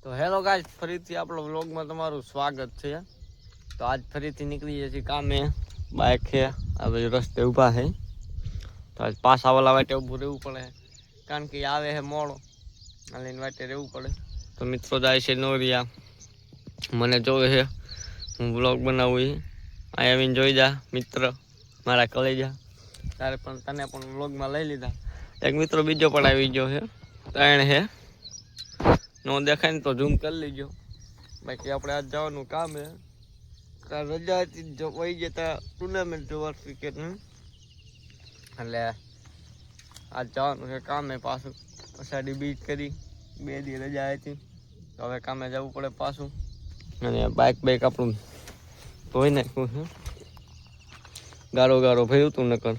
તો hello guys, ફરીથી આપણો વ્લોગમાં તમારું સ્વાગત છે. તો આજ ફરીથી નીકળી જઈએ છીએ કામે. બાઇક છે આ બાજુ રસ્તે ઊભા છે. તો આજ પાછા વાળા વાટે ઊભું રહેવું પડે, કારણ કે આવે છે મોડો, લઈને વાટે રહેવું પડે. તો મિત્રો જાય છે નોરિયા, મને જોવે છે હું વ્લોગ બનાવું એ અહીં આવીને જોઈ જા મિત્ર મારા કલેજા. ત્યારે પણ તને પણ વ્લોગમાં લઈ લીધા. એક મિત્રો બીજો પણ આવી ગયો છે, ત્રણ છે. નો દેખાય ને તો ઝૂમ કરી લીજો. બાકી આપણે આજ જવાનું કામ છે. કાલ રજા હતી, જો વહી જતા ટુર્નામેન્ટ જોવા ક્રિકેટનું, એટલે આજ જવાનું છે કામે પાછું. અષાઢી બીજ કરી 2 દી રજા હતી, તો હવે કામે જવું પડે પાછું. અને બાઇક આપણું ધોઈ નાખ્યું છે. ગારો ભર્યું હતું નકર,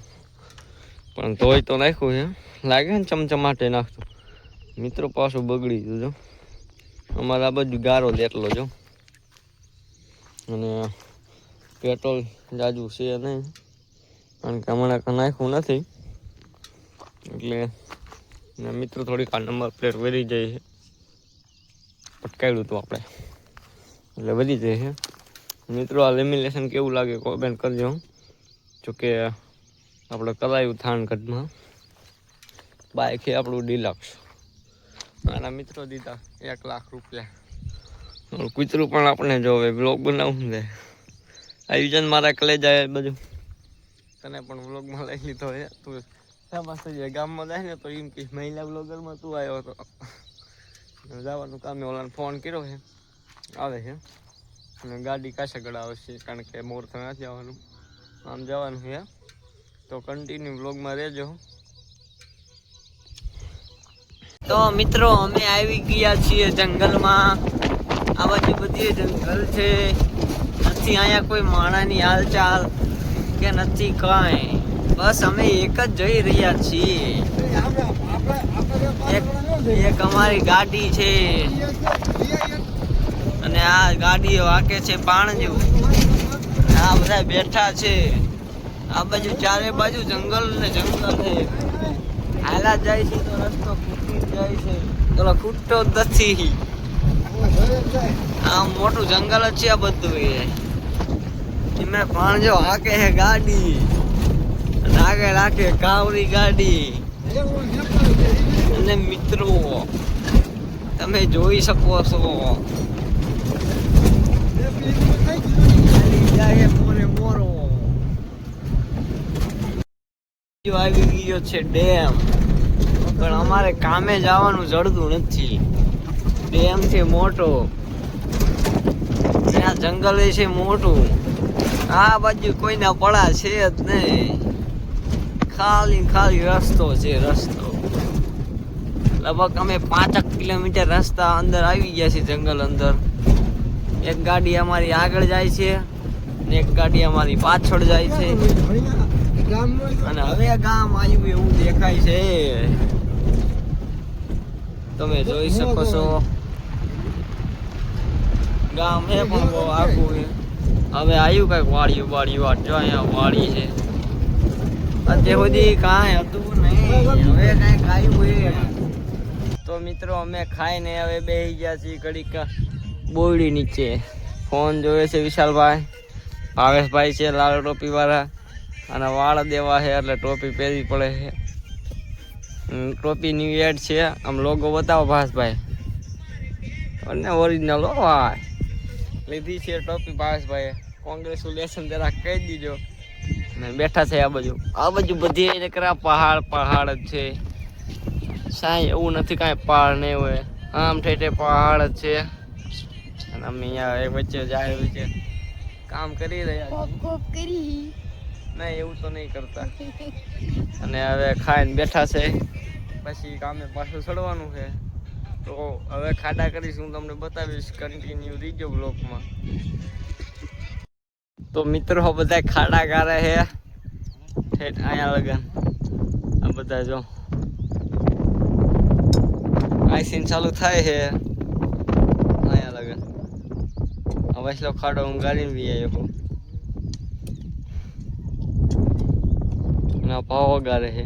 પણ ધોઈ તો નાખ્યું છે. લાગે ને ચમચમાટે નાખતું. મિત્રો પાછું બગડી ગયું જો. અમારા બાજુ ગારો જ એટલો જો, અને પેટ્રોલ જાજુ છે નહીં, કારણ કે હમણાં નાખ્યું નથી. એટલે મિત્રો થોડીક આ નંબર પ્લેટ વધી જાય છે, પટકાવ્યું હતું આપણે એટલે વધી જાય છે. મિત્રો આ લેમિનેશન કેવું લાગે કોમેન્ટ કરજો. જોકે આપણે કરાયું થાનગઢમાં. બાઇક છે આપણું ડિલક્સ. મારા મિત્રો દીધા 1 લાખ રૂપિયા. કૂતરું પણ આપણે જોવે બ્લોગ બનાવું ને આયોજન મારા કલેજા બધું. તને પણ વ્લોગમાં લઈ લીધો છે. તું ફેમસ થઈ જાય ગામમાં જાય ને તો એમ કે મહિલા બ્લોગરમાં તું આવ્યો હતો. જવાનું કામે ઓલાને ફોન કર્યો છે, આવે છે. અને ગાડી કાશેગળ આવશે, કારણ કે મોરથી નથી જવાનું, આમ જવાનું છે. તો કન્ટિન્યુ વ્લોગમાં રહેજો. તો મિત્રો અમે આવી ગયા છીએ જંગલમાં. આ બાજુ બધી જંગલ છે, નથી અહીંયા કોઈ માણાની હાલચાલ કે નથી કાંઈ. બસ અમે એક જ જઈ રહ્યા છીએ. એક અમારી ગાડી છે, અને આ ગાડીઓ હાકે છે પાણજુ. આ બધા બેઠા છે. આ બાજુ ચારે બાજુ જંગલ ને જંગલ છે. હાલા જાય છે તો રસ્તો ખૂટી જાય છે, તો ખૂટતો જ નથી. આ મોટું જંગલ જ છે આ બધું. એમાં પાણજો હાકે છે ગાડી, અને આગળ રાખે કાવરી ગાડી. અને મિત્રો તમે જોઈ શકો છો, મોરો આવી ગયો છે ડેમ. પણ અમારે કામે જવાનું જડતું નથી. ડેમ છે મોટો, ત્યાં જંગલ છે મોટું. આ બાજુ કોઈના પડા છે જ નહીં, ખાલી રસ્તો છે. રસ્તો લગભગ અમે 5 કિલોમીટર રસ્તા અંદર આવી ગયા છે જંગલ અંદર. એક ગાડી અમારી આગળ જાય છે ને એક ગાડી અમારી પાછળ જાય છે. અને હવે ગામ આવ્યું એવું દેખાય છે, તમે જોઈ શકો છો. ગામ હે પણ બહુ આખું છે. હવે આવ્યું કઈક વાળ્યું જો અહીંયા વાળી છે. અત્યાર સુધી કાંઈ હતું નહીં, હવે કઈક આવ્યું. તો મિત્રો અમે ખાઈને હવે બેસી ગયા છીએ ઘડીક બોયડી નીચે. ફોન જોવે છે વિશાલભાઈ, ભાવેશભાઈ છે લાલ ટોપી વાળા, અને વાળ દેવા છે એટલે ટોપી પહેરવી પડે છે. ટોપીની એડ છે, આમ લોગો બતાવો ભાવેશભાઈ, અને ઓરિજિનલ હો ભાઈ લીધી છે ટોપી ભાવેશભાઈ. કોંગ્રેચ્યુલેશન જરા કહી દીજો. અને બેઠા છે આ બાજુ બધી નકરા પહાડ જ છે. સાંઈ એવું નથી કાંઈ પહાડ નહીં હોય, આમ ઠેઠે પહાડ જ છે. અને અમે અહીંયા એક વચ્ચે જાય વચ્ચે કામ કરી રહ્યા નહીં, એવું તો નહીં કરતા. અને હવે ખાઈને બેઠા છે, પછી કામે પાછું ચડવાનું છે. તો હવે ખાડા કરીશ, હું તમને બતાવીશ. કન્ટિન્યુ રીજો બ્લોકમાં. તો મિત્રો બધા ખાડા ગારે છે ઠેઠ અહીંયા લગન. આ બધા જો આઈસીન ચાલુ થાય છે અહીંયા લગન. હવે એટલો ખાડો હું ગાડીને બી આવ્યો. ના ભાવ વગાડે છે.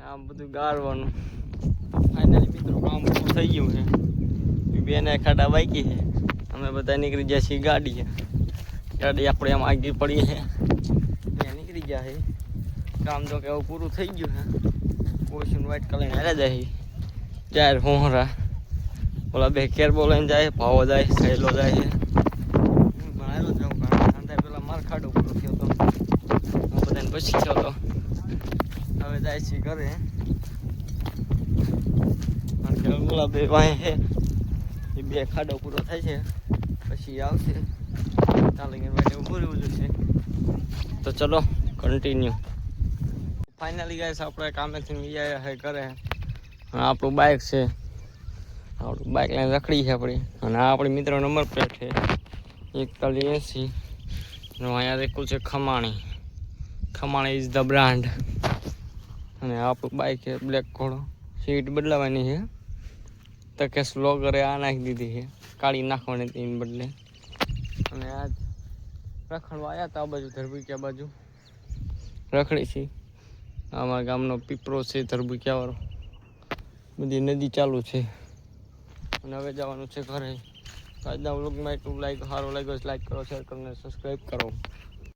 આ આમ બધું ગાળવાનું. ફાઇનલી મિત્રો કામ પૂરું થઈ ગયું છે. બેને ખાડા બાકી છે. અમે બધા નીકળી ગયા છીએ ગાડી આપણે આમ આગી પડી છે. ત્યાં નીકળી ગયા છે. કામ જો કે એવું પૂરું થઈ ગયું છે. પોશન વાઇટ કલર હેરા જાય જાહેર હોહરા ઓલા બે કેર બોલાઈને જાય ભાવો જાય સહેલો જાય છે. ભણાયેલો જાઉં કારણ પેલા માર ખાડો પૂરો થયો હતો બધાને પછી થયો હતો. હવે જાય છે ઘરે. ઓલા બે વાંહે છે એ બે ખાડો પૂરો થાય છે પછી આવશે. ચાલે માટે ઉભું રહેવું જોઈશે. તો ચલો કન્ટિન્યુ. ફાઇનલી ગાઈસ આપણે કામેથી આવ્યા છે ઘરે. આપણું બાઇક છે. આપણું બાઇક લઈને રખડી છે આપણી. અને આ આપણી મિત્રો નંબર પ્લેટ છે 4180. અહીંયા દેખું છે ખમાણી. ખમાણી ઇઝ ધ બ્રાન્ડ. અને આપણું બાઇક છે બ્લેક ઘોડો. સીટ બદલાવાની છે. તો કે સ્લોગરે આ નાખી દીધી છે. કાઢી નાખવાની હતી એને બદલે. અને આજ રખડવા આવ્યા હતા આ બાજુ ધરબુકિયા બાજુ રખડી છે. અમારા ગામનો પીપરો છે ધરબુકિયા વાળો. બધી નદી ચાલુ છે. અને હવે જવાનું છે ઘરે. આજના વ્લોગમાં એટલું સારો લાગ્યો લાઈક કરો, શેર કરો અને સબસ્ક્રાઈબ કરો.